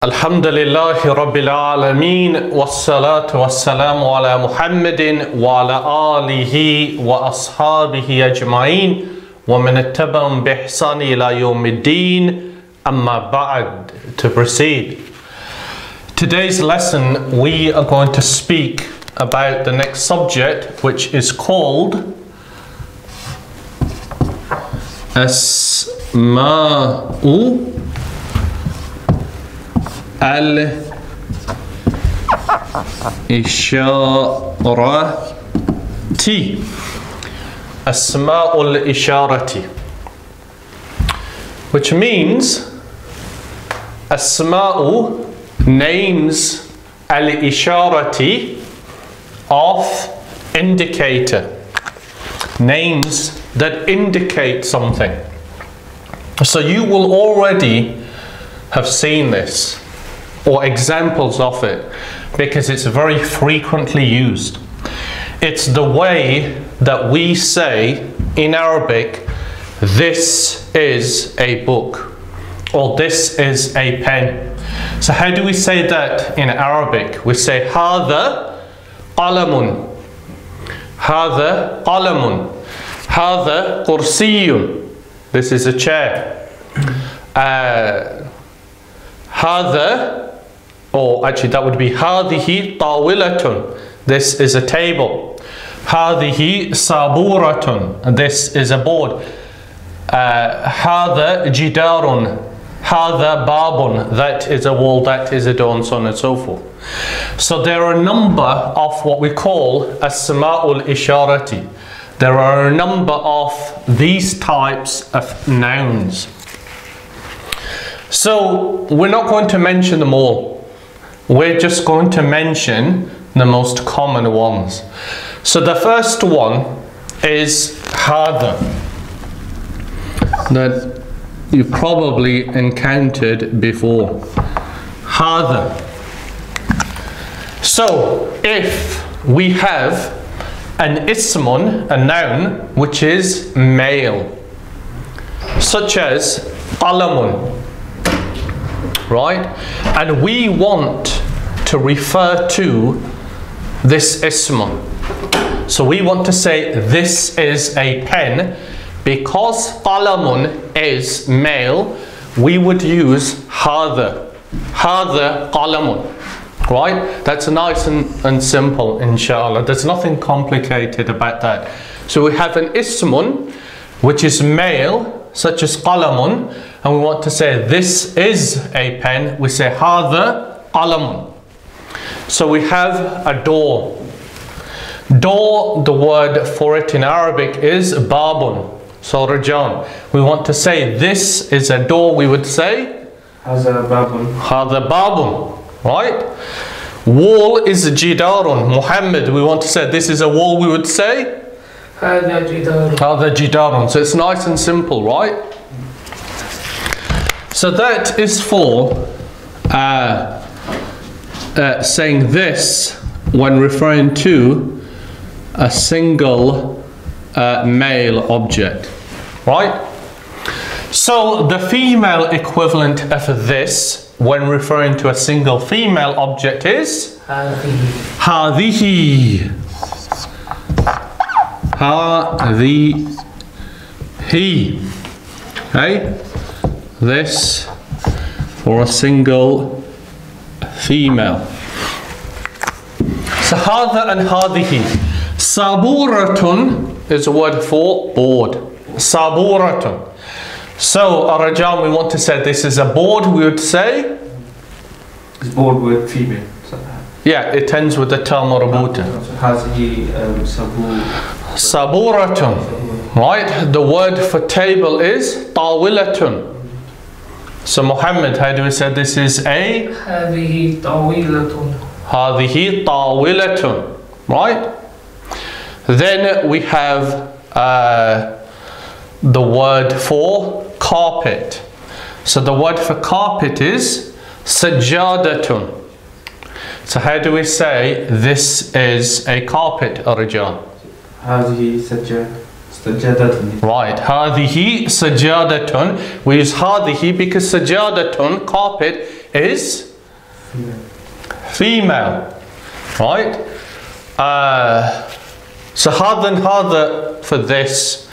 Alhamdulillahi Rabbil Alameen wassalatu wassalamu ala Muhammadin wa ala alihi wa ashabihi ajma'een wa man ittaba'ahum bi ihsani ila yawmiddin amma ba'd. To proceed, today's lesson we are going to speak about the next subject, which is called Asma'u al-Isharati. Asma'u al-Isharati, which means Asma'u, names, al-Isharati, of indicator, names that indicate something. So you will already have seen this or examples of it because it's very frequently used. It's the way that we say in Arabic, this is a book or this is a pen. So how do we say that in Arabic? We say هذا قلم, هذا قلم, هذا كرسي, this is a chair. هذا, or actually that would be هذه طاولة, this is a table. هذه صابورة, this is a board. هذا جدار, هذا باب, that is a wall, that is a door, and so on and so forth. So there are a number of what we call Asma'ul Isharati. There are a number of these types of nouns. So we're not going to mention them all. We're just going to mention the most common ones. So the first one is hada, that you've probably encountered before. Hada. So if we have an ismun, a noun, which is male, such as qalamun, right? And we want to refer to this ismun. So we want to say this is a pen. Because qalamun is male, we would use hada. Hada qalamun. Right? That's nice and simple, inshallah. There's nothing complicated about that. So we have an ismun, which is male, such as qalamun, and we want to say this is a pen. We say hada qalamun. So we have a door. Door, the word for it in Arabic is babun. So Rajan, we want to say this is a door, we would say hada babun. Hada babun. Right? Wall is jidarun. Muhammad, we want to say this is a wall, we would say hada jidarun. Hada jidarun. So it's nice and simple, right? So that is for saying this when referring to a single male object, right? So the female equivalent of this when referring to a single female object is هذه. هذه. Okay? This for a single female. So هذا and هذه. صابورة is a word for board. صابورة. So, Arajam, we want to say this is a board, we would say? Is board with female? Yeah, it ends with the ta marbuta. Saburatun. Right? The word for table is tawilatun. So, Muhammad, how do we say this is a? هذه طاولة. هذه طاولة. Right? Then we have the word for carpet. So the word for carpet is sajadatun. So how do we say this is a carpet, Arjan? هذه سجادة. Right, هذه سجادة. We use هذه because sajadatun, carpet, is Female. Right? So hard and harder for this.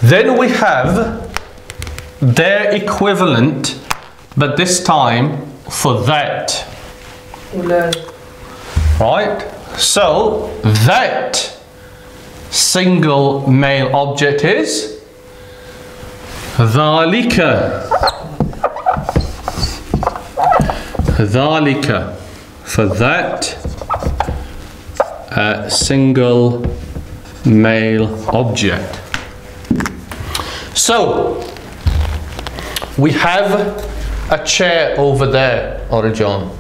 Then we have their equivalent, but this time for that. Right? So that single male object is ذلك. ذلك for that single male object. So we have a chair over there, Arajan,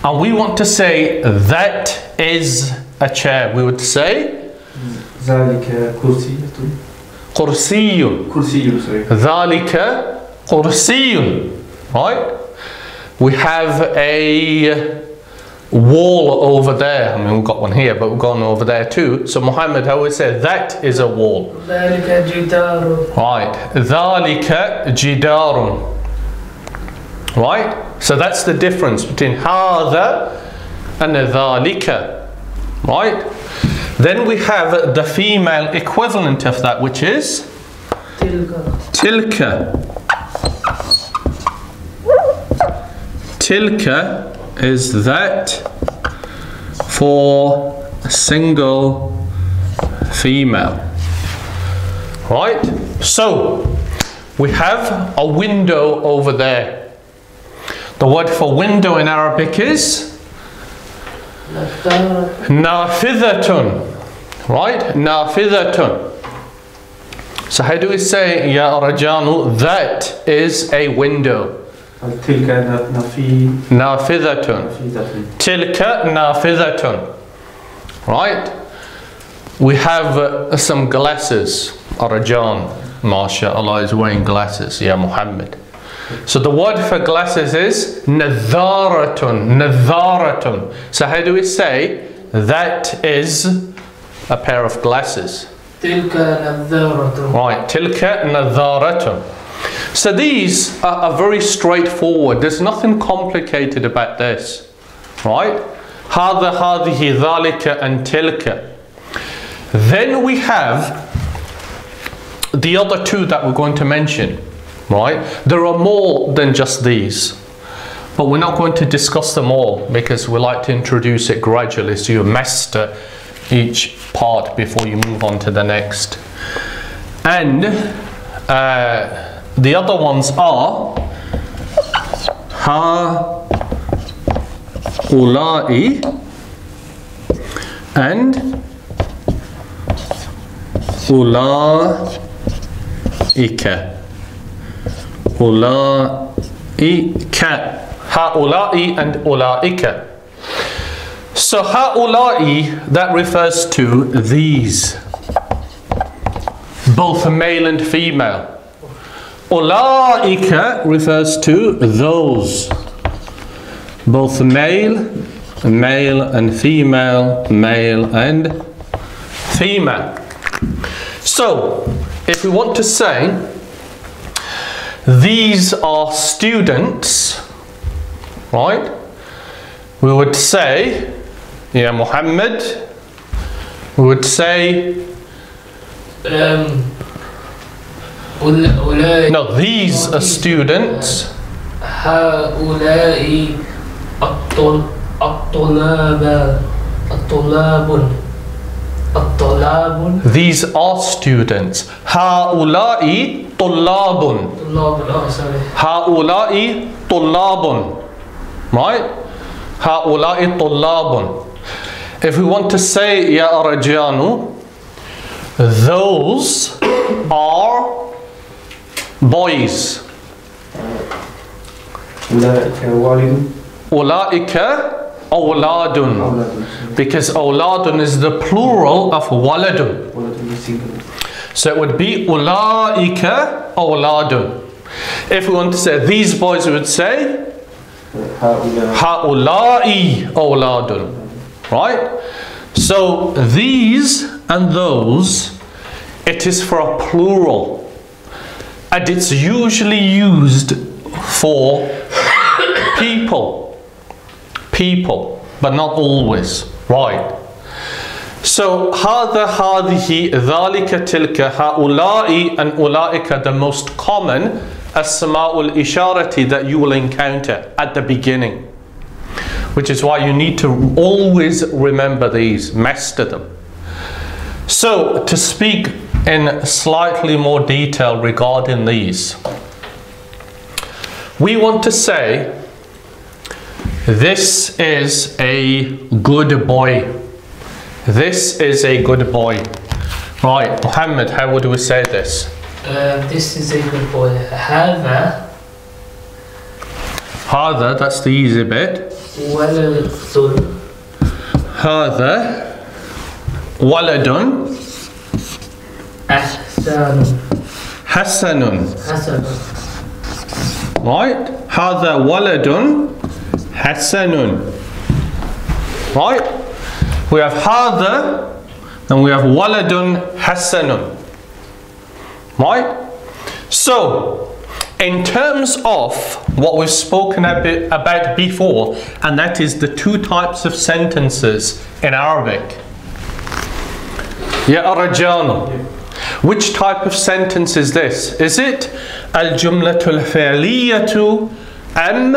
and we want to say that is a chair. We would say ذلك كرسي. كرسي. كرسي, sorry. ذلك كرسي. Right? We have a wall over there. I mean, we've got one here, but we've gone over there too. So Muhammad, how we say that is a wall. ذلك جدار. Right. ذلك جدار. Right? So that's the difference between هذا and ذلك. Right? Then we have the female equivalent of that, which is تلك. Tilka is that for a single female. Right? So we have a window over there. The word for window in Arabic is nafidhatun. Right? Nafidhatun. So how do we say, Ya Rajanu, that is a window? تلك نافذة. تلك نافذة. Right? We have some glasses. Arajan, mashallah, is wearing glasses. Ya Muhammad. So the word for glasses is nadharatun. Nadharatun. So how do we say that is a pair of glasses? Tilka nadharatun. Right. Tilka nadharatun. So these are very straightforward. There's nothing complicated about this. Right? هذا هذه ذلك and tilka. Then we have the other two that we're going to mention. Right? There are more than just these. But we're not going to discuss them all because we like to introduce it gradually so you master each part before you move on to the next. And the other ones are ha-ulai and ulaika. Ulaika. Ha-ulai and ulaika. So ha-ulai, that refers to these, both male and female. Ulaika refers to those, both male and female, male and female. So, if we want to say these are students, right? We would say, yeah, Muhammad, we would say no, these are students. هؤلاء الطلاب. These are students. هؤلاء طلاب. هؤلاء طلاب. Right? هؤلاء طلاب. If we want to say, Ya Arajanu, those are boys. Ulaika awladun. Because awladun is the plural of waladun. So it would be ulaika awladun. If we want to say these boys, we would say haulai awladun. Right? So these and those, it is for a plural. And it's usually used for people. people, but not always. Right. So هذا هذه ذلك تلك هؤلاء and أولئك, the most common أسماء الإشارة that you will encounter at the beginning, which is why you need to always remember these, master them. So to speak in slightly more detail regarding these, we want to say this is a good boy. This is a good boy. Right, Muhammad, how would we say this? This is a good boy. هذا That's the easy bit. ولد. هذا ولد أحسن. حسن. Right? هذا ولد حسن. Right? We have هذا and we have ولد حسن. Right? So, in terms of what we've spoken a bit about before, and that is the two types of sentences in Arabic. Ya Arajano. Which type of sentence is this? Is it al-jumlatul fi'liyatu am,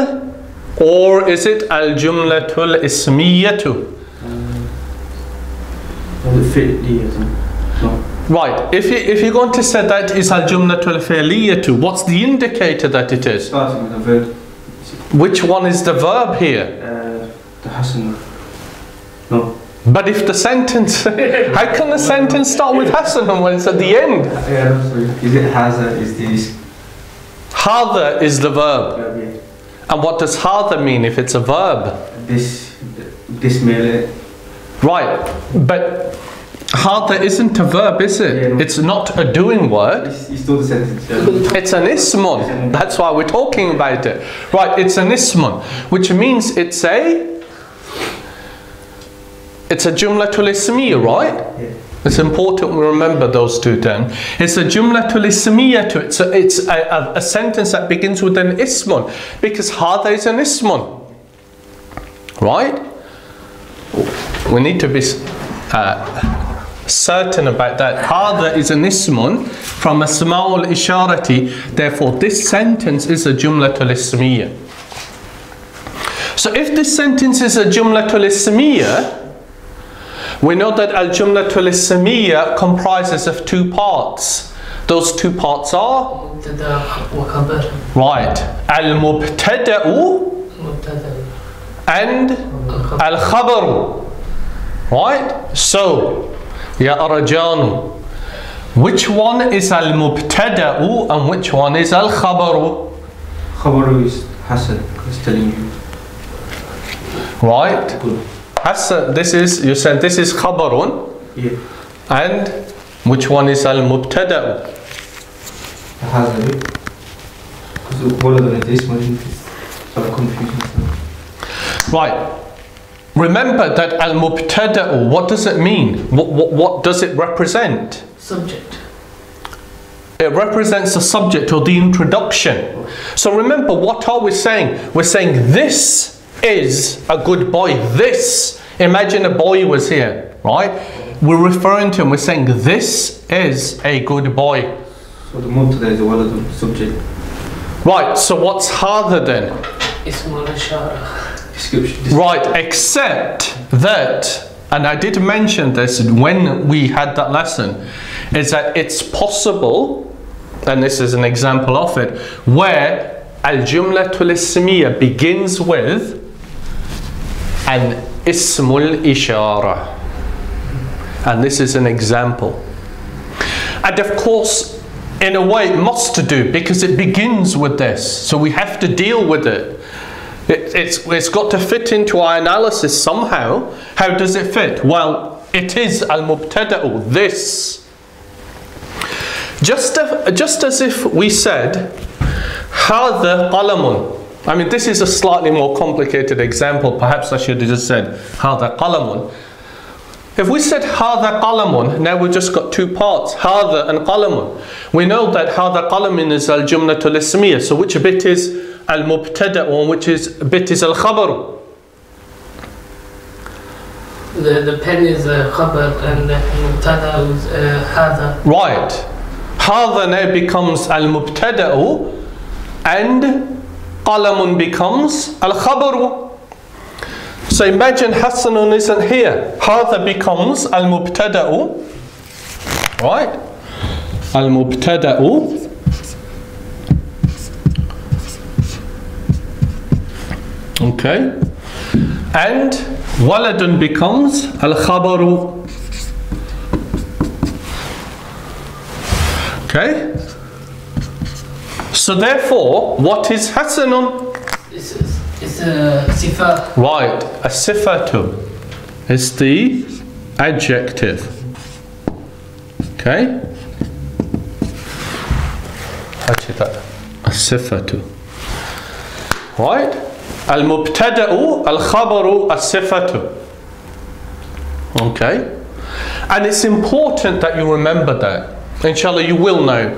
or is it al-jumlatul ismiyatu? No. Right, if you're going to say that is al-jumlatul fi'liyatu, what's the indicator that it is? Starting with a verb. Which one is the verb here? The Hassan. No. But if the sentence, how can the sentence start with Hassan when it's at the end? Yeah, is it Haza? Is this? Hada is the verb. Yeah. And what does hada mean if it's a verb? This male. Right, but hada isn't a verb, is it? Yeah, no. It's not a doing word. It's still the sentence. It's an ismun. That's why we're talking about it. Right, it's an ismun, which means it's a jumlatul ismiyya, right? Yeah. It's important we remember those two terms. It's a jumlatul ismiyya to it. It's a sentence that begins with an ismun, because hada is an ismun. Right? We need to be certain about that. Hada is an ismun from asma'ul isharati. Therefore, this sentence is a jumlatul ismiyya. So if this sentence is a jumlatul ismiyya, we know that al-jumlatul ismiyya comprises of two parts. Those two parts are? مبتدأ وخبر. Right. Al-mubtada'u مبتدأ. and al-khabaru. Right? So, ya arajanu, which one is al-mubtada'u and which one is al-khabaru? Khabaru is Hassan. It's telling you. Right? Hassan, you said this is khabarun. Yeah. And which one is al-mubtada'u? Haza. Because one of them is this one. I'm confused. Right. Remember that al-mubtada'u, what does it mean? What does it represent? Subject. It represents the subject or the introduction. So remember, what are we saying? We're saying this is a good boy. This, imagine a boy was here, right? We're referring to him, we're saying this is a good boy. So the mubtada is the word of the subject. Right, so what's hada then? اسم الإشارة. Description. Right, except that, and I did mention this when we had that lesson, is that it's possible, and this is an example of it, where al-jumlatul ismiyya begins with an ismul ishara. And this is an example. And of course, in a way it must do, because it begins with this. So we have to deal with it. It's got to fit into our analysis somehow. How does it fit? Well, it is al-mubtada'u, this. Just as if we said, هذا قلم. I mean, this is a slightly more complicated example. Perhaps I should have just said, هذا قلم. If we said هذا قلم, now we've just got two parts, هذا and قلم. We know that هذا قلم is al-jumlatul ismiyya. So which bit is al-mubtada' and which bit is al-khabar? the pen is khabar and mubtada is hadha. Right. Hadha now becomes al-mubtada'u and qalamun becomes al-khabaru. So imagine Hasanun isn't here. Hadha becomes al-mubtada'u. Right? Al-mubtada'u. Okay. And waladun becomes al-khabaru. Okay. So therefore, what is Hasanun? It's a sifa. Right, a sifatu is the adjective. Okay? Actually, that a sifatu. Right? Al-mubtada'u, al-khabaru, as-sifatu. Okay? And it's important that you remember that. Inshallah, you will know.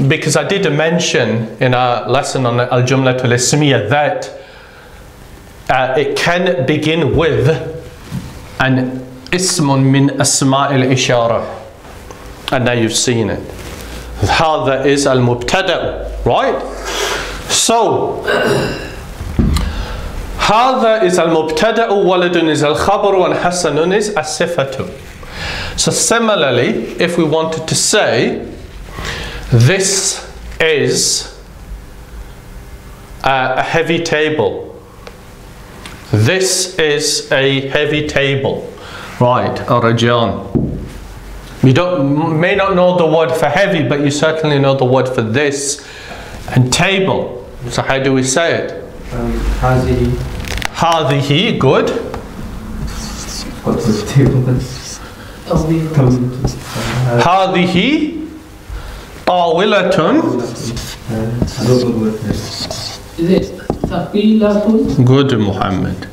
Because I did mention in our lesson on al-jumlatul ismiyya that it can begin with an ismun min asma'il ishara, and now you've seen it. Hadha is al-mubtada', right? So hadha is al-mubtada', waladun is al-khabaru, and hasanun is as-sifatu. So similarly, if we wanted to say this is a heavy table. This is a heavy table. Right, a rajan. You may not know the word for heavy, but you certainly know the word for this and table. So how do we say it? Hazihi. Hadihi, good. Hadihi tawilatun. Is it thaqilatun? Good, Muhammad.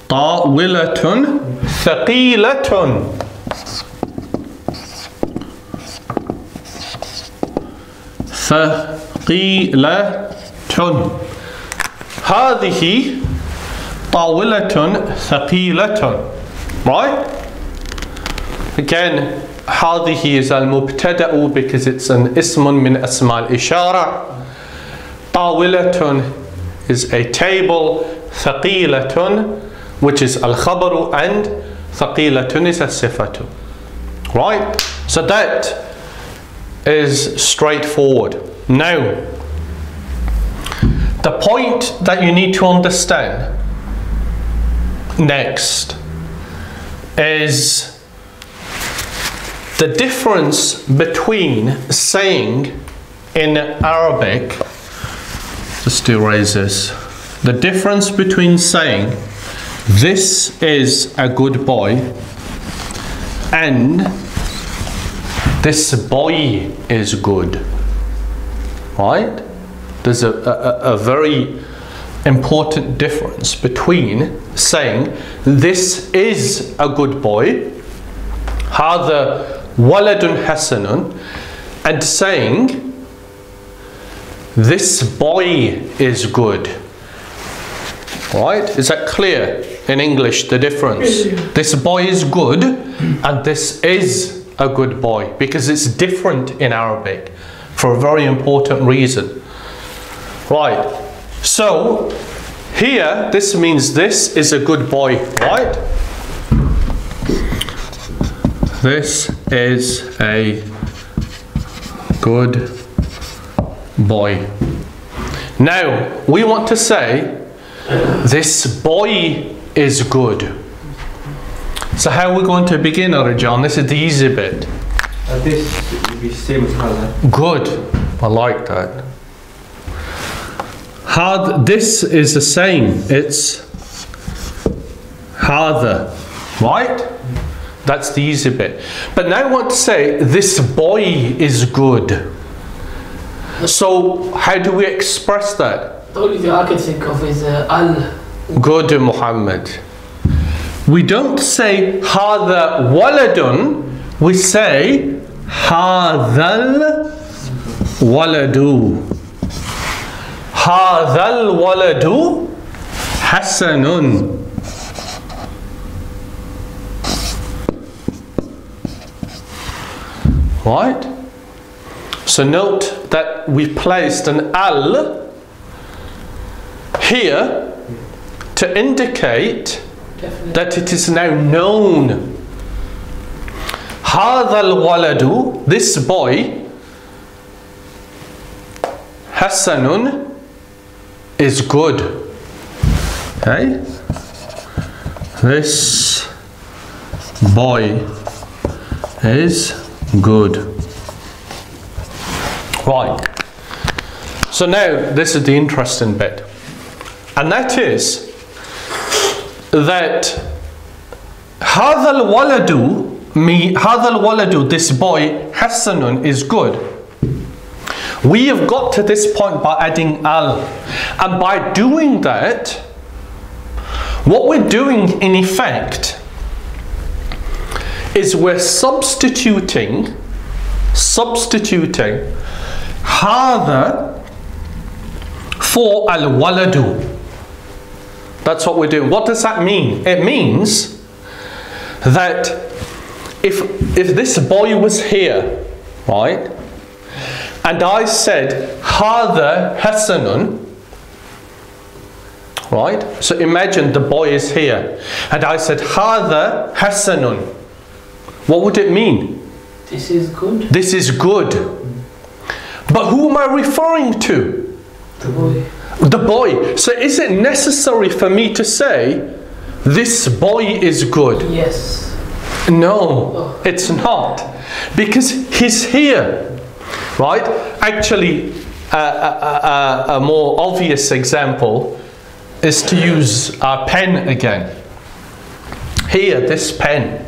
Tawilatun thaqilatun. Thaqilatun. Hadihi tawilatun thaqilatun. Right? Again, hadihi is al-mubtada'u because it's an ismun min asma' al-ishara. Tawilatun is a table. Thaqilatun, which is al-khabaru, and thaqilatun is as-sifatu. Right? So that is straightforward. Now, the point that you need to understand next is the difference between saying in Arabic, just erase this, the difference between saying this is a good boy and this boy is good, right? There's a very important difference between saying this is a good boy, hadha waladun hasanun, and saying this boy is good. Right? Is that clear in English, the difference? This boy is good and this is a good boy, because it's different in Arabic for a very important reason. Right? So here this means this is a good boy, right? This is a good boy. Now we want to say this boy is good. So how are we going to begin, Arajan? This is the easy bit. This will be same as hadha. Good. I like that. This is the same. It's hadha, right? That's the easy bit. But now I want to say this boy is good. So how do we express that? The only thing I can think of is al. Good, Muhammad. We don't say hadha waladun, we say hadhal waladu. Hadhal waladu hasanun. right? So note that we placed an al here to indicate that it is now known. هذا الولد, this boy, حسن, is good. Okay? This boy is good. Right. So now this is the interesting bit. And that is that هذا الولد, this boy, حسن, is good. We have got to this point by adding al. And by doing that, what we're doing in effect is we're substituting هذا for al-waladu. That's what we're doing. What does that mean? It means that if this boy was here, right, and I said هذا حسن, right, so imagine the boy is here and I said هذا حسن, what would it mean? This is good. This is good. But who am I referring to? The boy. The boy. So is it necessary for me to say this boy is good? Yes. No, it's not, because he's here, right? Actually, a more obvious example is to use our pen again. Here, this pen.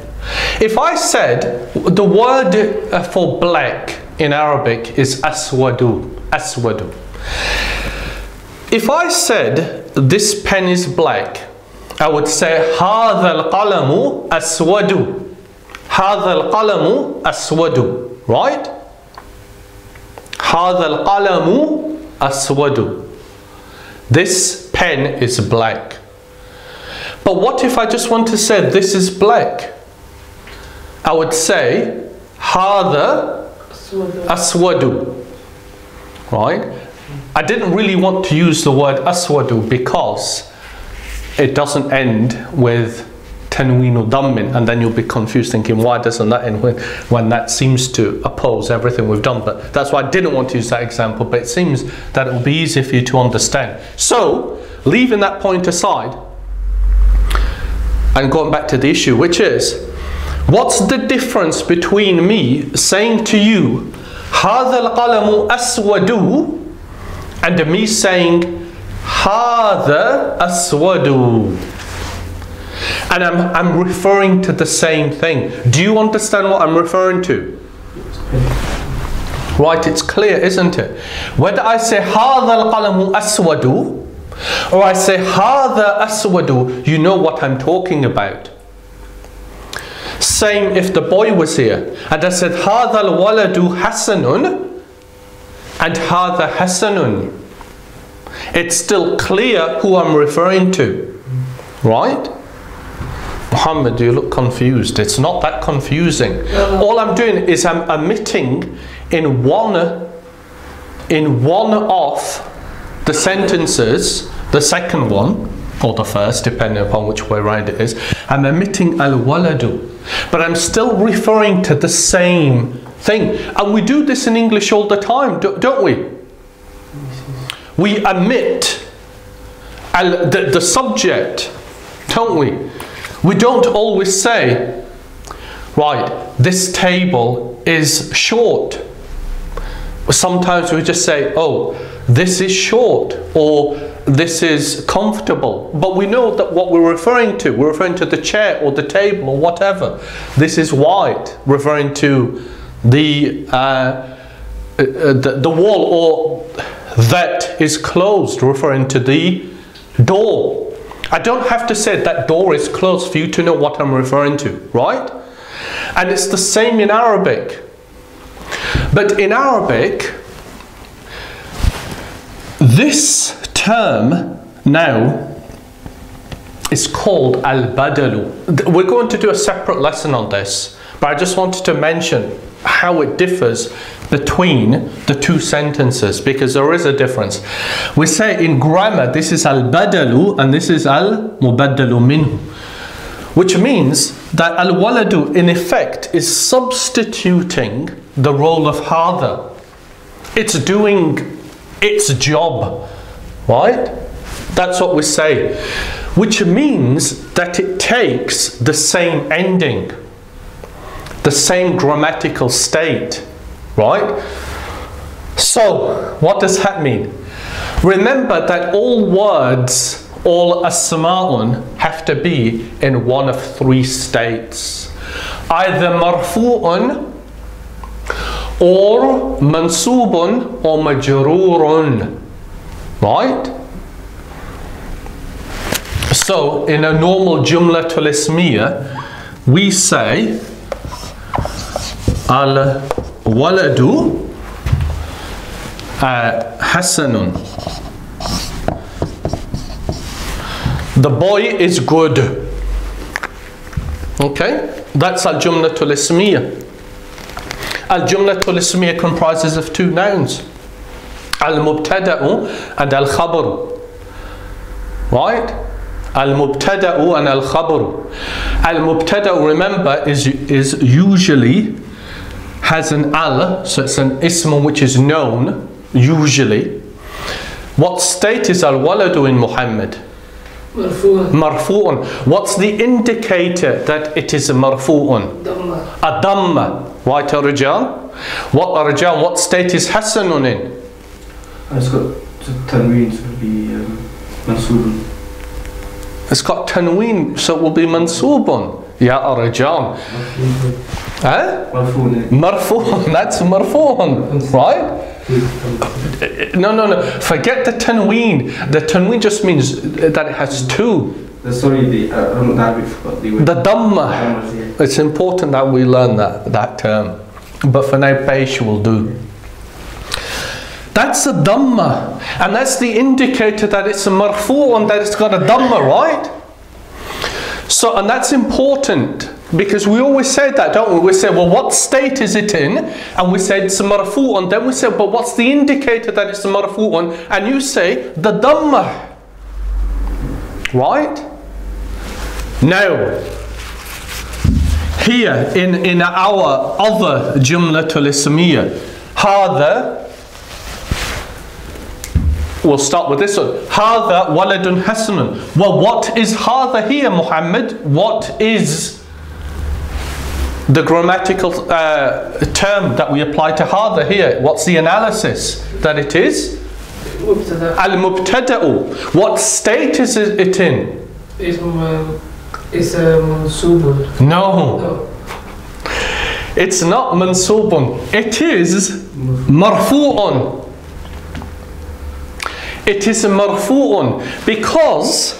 If I said the word for black in Arabic is aswadu, aswadu. If I said this pen is black, I would say هذا القلم أسود. هذا القلم أسود. Right? هذا القلم أسود. This pen is black. But what if I just want to say this is black? I would say هذا أسود. Right? I didn't really want to use the word aswadu because it doesn't end with tanweenu dammin, and then you'll be confused thinking, why doesn't that end when that seems to oppose everything we've done? But that's why I didn't want to use that example, but it seems that it will be easier for you to understand. So, leaving that point aside and going back to the issue, which is, what's the difference between me saying to you هذا القلم أسود and me saying هذا أسود, and I'm referring to the same thing? Do you understand what I'm referring to? Right, it's clear, isn't it? Whether I say هذا القلم أسود or I say هذا أسود, you know what I'm talking about. Same if the boy was here and I said هذا الولد حسن and هذا حسن. It's still clear who I'm referring to. Right? Muhammad, you look confused. It's not that confusing. All I'm doing is I'm omitting in one of the sentences, the second one or the first, depending upon which way around it is, I'm omitting al-waladu, but I'm still referring to the same thing. And we do this in English all the time, don't we? We omit the subject, don't we? We don't always say, right, this table is short. Sometimes we just say, oh, this is short, or this is comfortable. But we know that what we're referring to the chair or the table or whatever. This is wide, referring to the wall, or that is closed, referring to the door. I don't have to say that door is closed for you to know what I'm referring to, right? And it's the same in Arabic. But in Arabic, this term now is called al-badalu. We're going to do a separate lesson on this, but I just wanted to mention how it differs between the two sentences, because there is a difference. We say in grammar, this is al-badalu and this is al-mubaddalu minhu, which means that al-waladu in effect is substituting the role of hadha. It's doing its job, right? That's what we say, which means that it takes the same ending, the same grammatical state, right? So, what does that mean? Remember that all words, all asma'un, have to be in one of three states. Either marfu'un, or mansubun, or majrurun, right? So, in a normal jumlatul ismiyya, we say al-waladu hasanun. The boy is good. Okay? That's al-jumlatul ismiyya. Al-jumlatul ismiyya comprises of two nouns, al-mubtada'u and al-khabaru. Right? Al-mubtada'u and al-khabaru. Al-mubtada'u, remember, is usually has an al, so it's an ism which is known, usually. What state is al-waladu in Muhammad? Marfu'un. Marfu'un. What's the indicator that it is a marfu'un? Damma. A damma. Right, Arjan? What state is hasanun in? It's got tanween, so it'll be mansubun. It's got tanween, so it will be mansubun. Ya Arjan. Huh? Marfu'un. Marfu'un, that's marfu'un, right? No. Forget the tanween. The tanween just means that it has two. Sorry, the Dhamma. It's important that we learn that term. But for now, Peish will do. That's a Dhamma. And that's the indicator that it's a marfu'un, that it's got a Dhamma, right? So, and that's important. Because we always say that, don't we? We say, well, what state is it in? And we say it's a marfu'un. Then we say, but what's the indicator that it's a marfu'un? And you say, the Dhamma. Right? Now, here in our other jumlatul ismiyya, hadha, we'll start with this one. Hadha waladun hasanun. Well, what is hadha here, Muhammad? What is the grammatical term that we apply to hadha here? What's the analysis that it is? Al-mubtada'u. What state is it in? It's mansubun. No. It's not mansubun. It is marfu'un. It is marfu'un because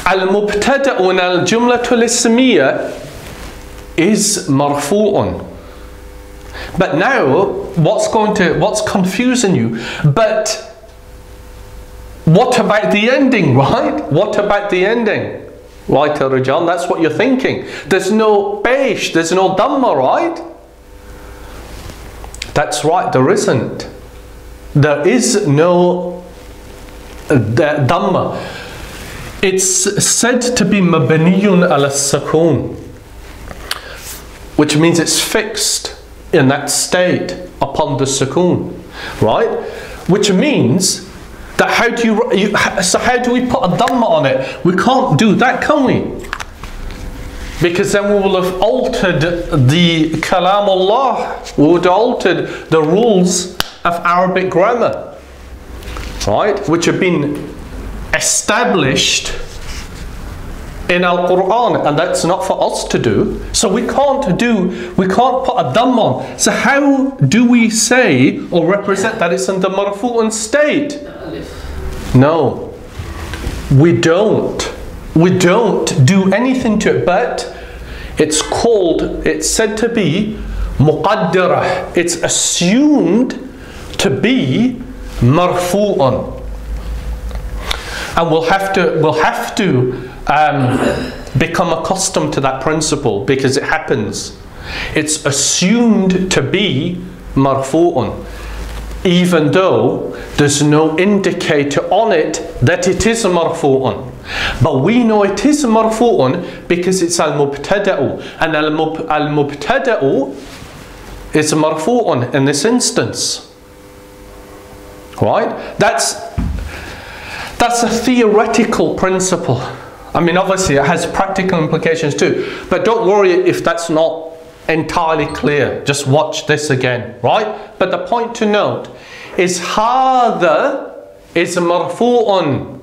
al-mubtada'un al-jumlatul ismiyya is marfu'un. But now, what's confusing you? But what about the ending, right? What about the ending? Right, Rajan, that's what you're thinking. There's no Peish, there's no Dhamma, right? That's right, there isn't. There is no Dhamma. It's said to be Mabniyun ala Sakun, which means it's fixed in that state upon the Sakun, right? Which means that how do we put a Dhamma on it? We can't do that, can we? Because then we will have altered the Kalamullah. We would have altered the rules of Arabic grammar, right? Which have been established in Al-Quran, and that's not for us to do. So we can't put a Dhamma on. So how do we say or represent that it's in the marfu'un state? No, we don't. We don't do anything to it, but it's said to be muqaddara. It's assumed to be marfu'un. And we'll have to become accustomed to that principle, because it happens. It's assumed to be marfu'un, even though there's no indicator on it that it is marfu'un. But we know it is marfu'un because it's al-mubtada'u, and al-mubtada'u is marfu'un in this instance. Right? That's a theoretical principle. I mean, obviously it has practical implications too, but don't worry if that's not entirely clear. Just watch this again, right? But the point to note is هذا is marfu'un,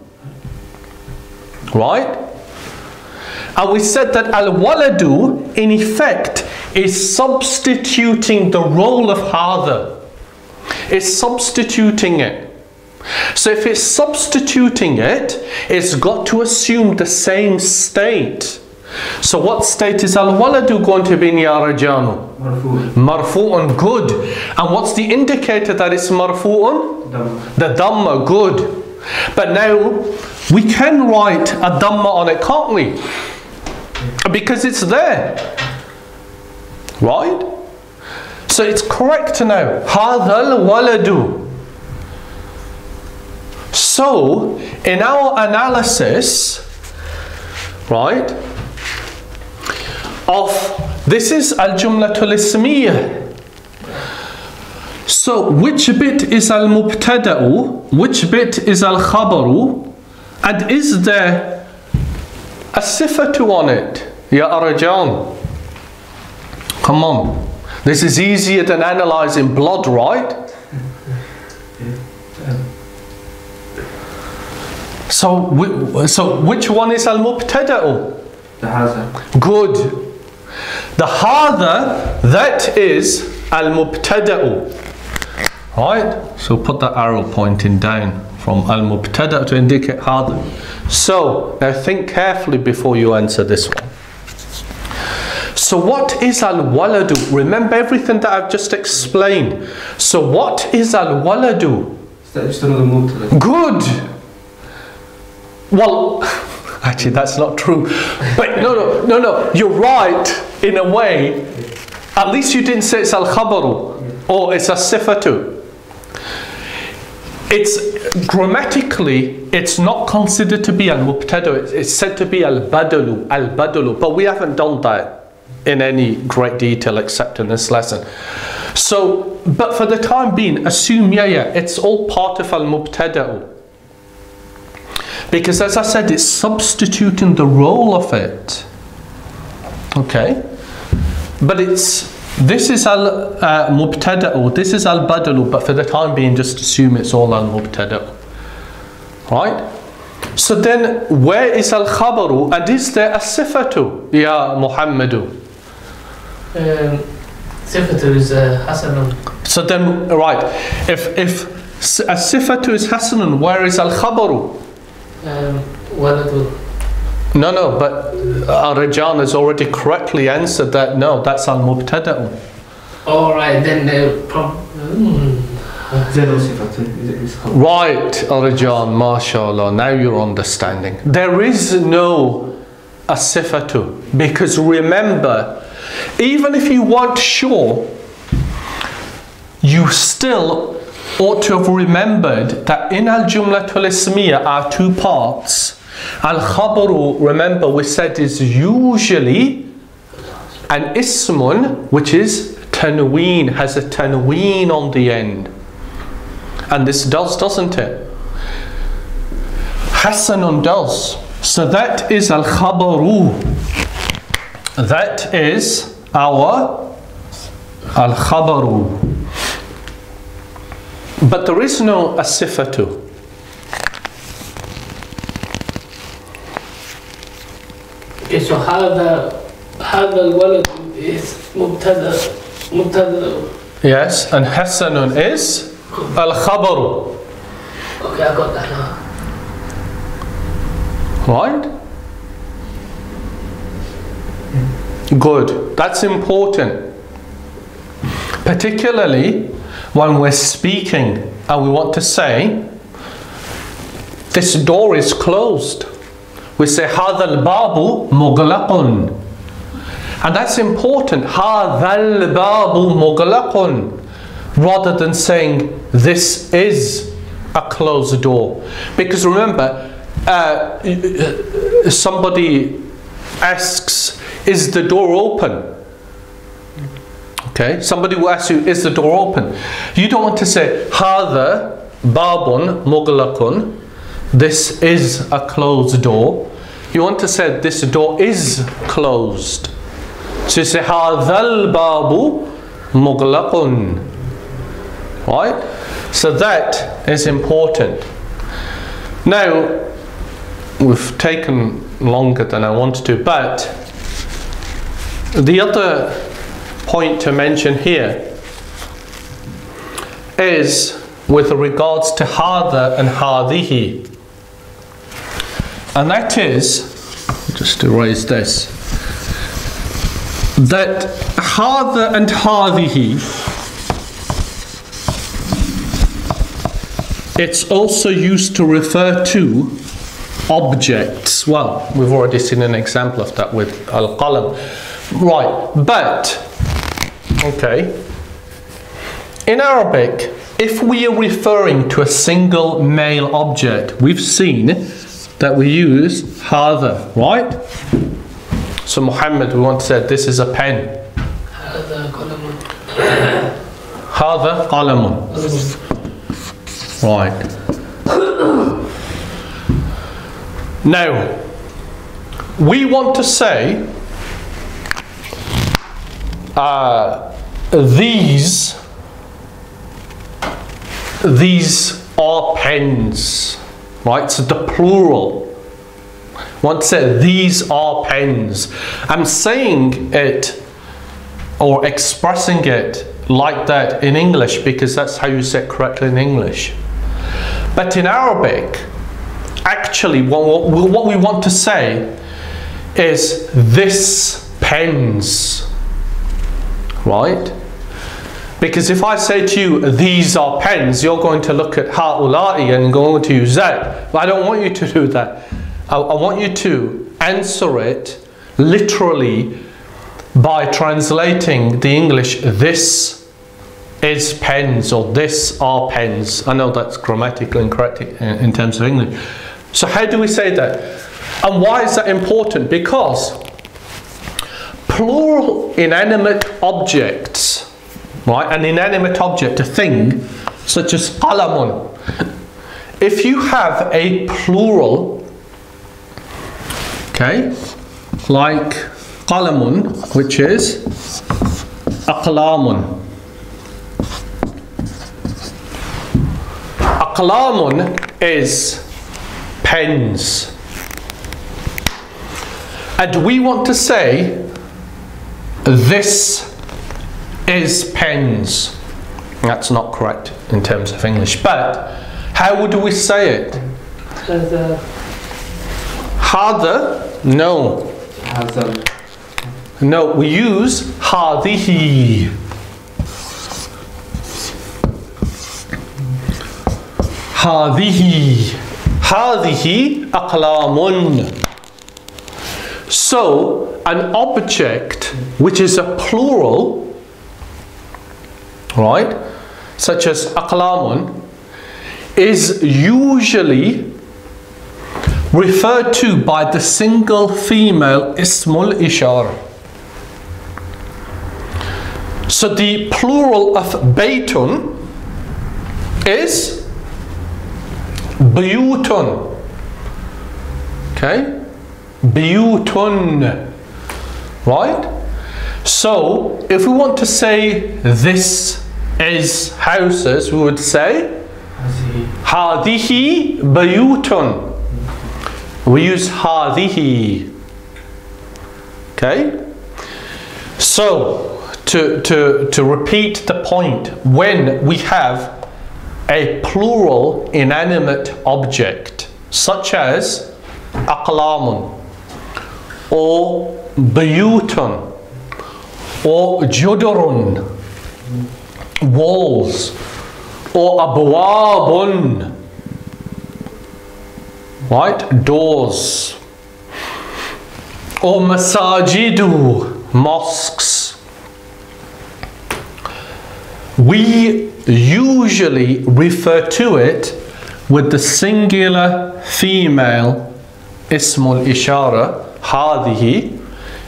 right? And we said that al-waladu in effect is substituting the role of هذا. It's substituting it. So if it's substituting it, it's got to assume the same state. So what state is al-waladu going to be in ya rajanu? Marfu'un, good. And what's the indicator that it's marfu'un? The dhamma, good. But now we can write a dhamma on it, can't we? Because it's there. Right? So it's correct now. هذا الولد. So in our analysis, right, of this is al-jumlatul ismiyah. So which bit is al-mubtada'u, which bit is al-khabaru, and is there a sifatu on it? Ya Arajan, come on. This is easier than analysing blood, right? So which one is al-mubtada'u? The hadha. Good. The hadha, that is al-mubtada'u. Right? So put that arrow pointing down from al-mubtada' to indicate hadha. So now think carefully before you answer this one. So what is al-waladu? Remember everything that I've just explained. So what is al-waladu? Is that just another mubtada? Good. Well, actually that's not true. But no, you're right in a way. At least you didn't say it's al-khabaru or it's a sifatu. It's grammatically, it's not considered to be al-mubtada. It's said to be al-badalu, but we haven't done that in any great detail except in this lesson. So, but for the time being, assume, it's all part of al-mubtada'u. Because as I said, it's substituting the role of it. Okay? But this is al-mubtada'u, this is al-badalu, but for the time being, just assume it's all al-mubtada'u. Right? So then, where is al-khabaru, and is there a sifatu, ya Muhammadu? Sifatu is hasanun. So then, right, if a sifatu is hasanun, where is al-khabaru? Waladu. No, but Rajan has already correctly answered that. No, that's al-mubtada'u. Alright, then Right, Rajan, mashallah, now you're understanding. There is no asifatu, because remember, even if you weren't sure, you still ought to have remembered that in al-jumlatul ismiyah are two parts. Al-khabaru, remember we said, is usually an ismun, which is tanween, has a tanween on the end. And this does, doesn't it? Hasanun does. So that is al-khabaru. That is our al-khabaru. But there is no asifatu. Okay, so هذا الولد is مبتدا. Yes, and hasanun is al-khabaru. Okay, I got that now. Right? Good. That's important. Particularly when we're speaking and we want to say, this door is closed. We say, هذا الباب مغلق. And that's important. هذا الباب مغلق, rather than saying this is a closed door. Because remember, somebody asks, is the door open? Okay, somebody will ask you, is the door open? You don't want to say هذا باب مغلق, this is a closed door. You want to say this door is closed. So you say هذا الباب مغلق. Right? So that is important. Now, we've taken longer than I wanted to, but the other point to mention here is with regards to هذا and هذه. And that is, just to erase this, that هذا and هذه, it's also used to refer to objects. Well, we've already seen an example of that with al-qalam. Right, but, okay, in Arabic, if we are referring to a single male object, we've seen that we use هذا, right? So Muhammad, we want to say this is a pen. هذا قلم. هذا قلم. Right. Now, we want to say these are pens, right? So the plural. Want to say these are pens. I'm saying it or expressing it like that in English because that's how you say it correctly in English. But in Arabic, actually what we want to say is this pens, right? Because if I say to you, these are pens, you're going to look at ha'ula'i and going to use that. But I don't want you to do that. I want you to answer it literally by translating the English, this is pens or this are pens. I know that's grammatically incorrect in terms of English. So how do we say that? And why is that important? Because plural inanimate objects, right? An inanimate object, a thing, such as qalamun. If you have a plural, okay, like qalamun, which is aqlamun. Aqlamun is pens. And we want to say this is pens. That's not correct in terms of English, but how would we say it? Hada? No. No, we use hadihi. Hadihi. Hadihi aqlamun. So, an object which is a plural, right, such as aqlamun, is usually referred to by the single female ismul ishara. So the plural of baytun is buyutun. Okay? Buyutun. Right? So if we want to say this is houses, we would say hadihi bayutun. We use hadihi. Okay? So to repeat the point, when we have a plural inanimate object such as aqlamun or bayutun or judurun, walls, or abwabun, right, doors, or masajidu, mosques. We usually refer to it with the singular female ismul ishara, هذه,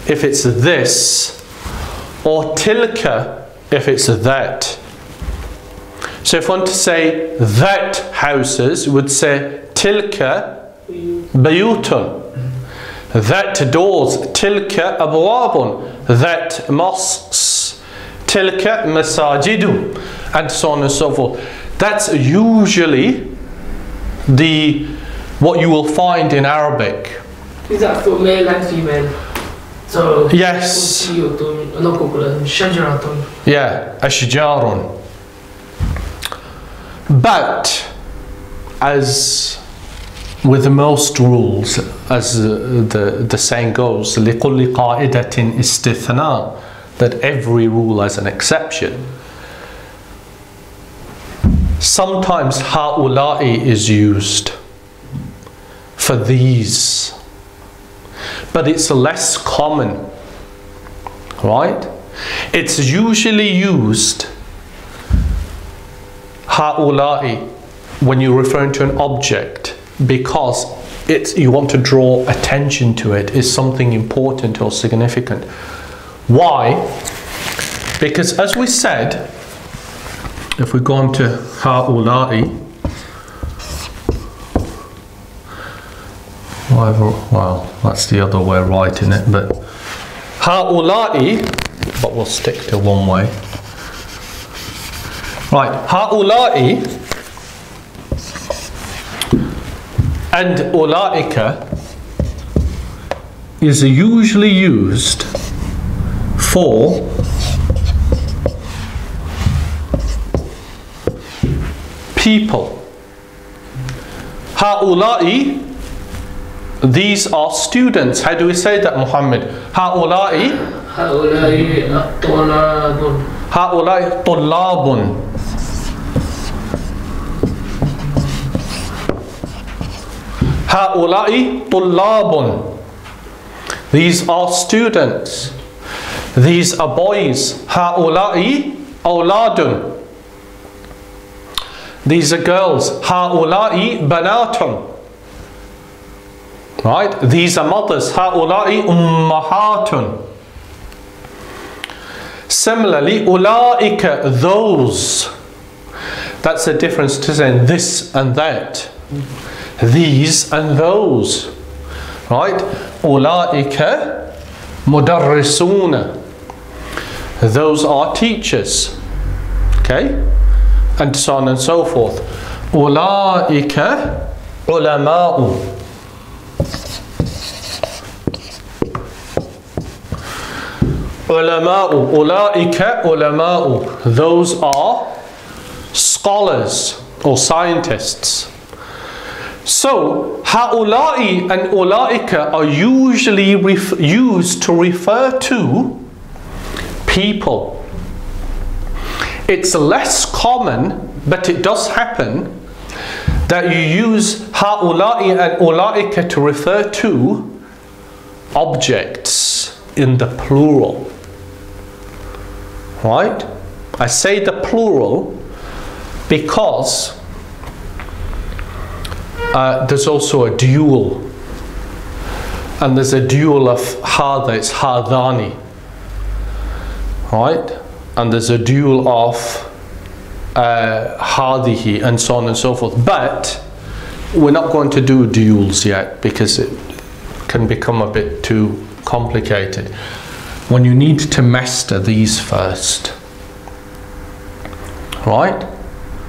if it's this, or tilka if it's that. So if I want to say that houses, we would say tilka bayutun. That doors, tilka abwabun. That mosques, tilka masajidu, and so on and so forth. That's usually what you will find in Arabic. Is that for male and female? So yes. Yeah, ashjarun. But as with most rules, as the saying goes, لِكُلِّ قَاعِدَةٍ إِسْتِثْنَاء, that every rule has an exception. Sometimes هَؤُلَاءِ is used for these, but it's less common, right? It's usually used هَؤُلَاءِ when you're referring to an object, because you want to draw attention to it, is something important or significant. Why? Because as we said, if we go on to هؤلاء, well, that's the other way of writing it, but هؤلاء, but we'll stick to one way. Right, هؤلاء and أولئك is usually used for people. هؤلاء, these are students. How do we say that, Muhammad? هؤلاء هؤلاء طلاب. هؤلاء طلاب. These are students. These are boys. هؤلاء أولاد. These are girls. هؤلاء بنات. Right? These are mothers. هؤلاء أمهات. Similarly, أولئك, those. That's the difference to saying this and that. These and those. Right? أولئك مدرسون. Those are teachers. Okay? And so on and so forth. أولئك علماء. علماء. أولئك علماء. Those are scholars or scientists. So, هؤلاء and أولئك are usually used to refer to people. It's less common, but it does happen, that you use هؤلاء and أولئك to refer to objects in the plural. Right? I say the plural because there's also a dual, and there's a dual of hada, it's hadani, right? And there's a dual of hadihi, and so on and so forth. But we're not going to do duals yet because it can become a bit too complicated. When you need to master these first, right?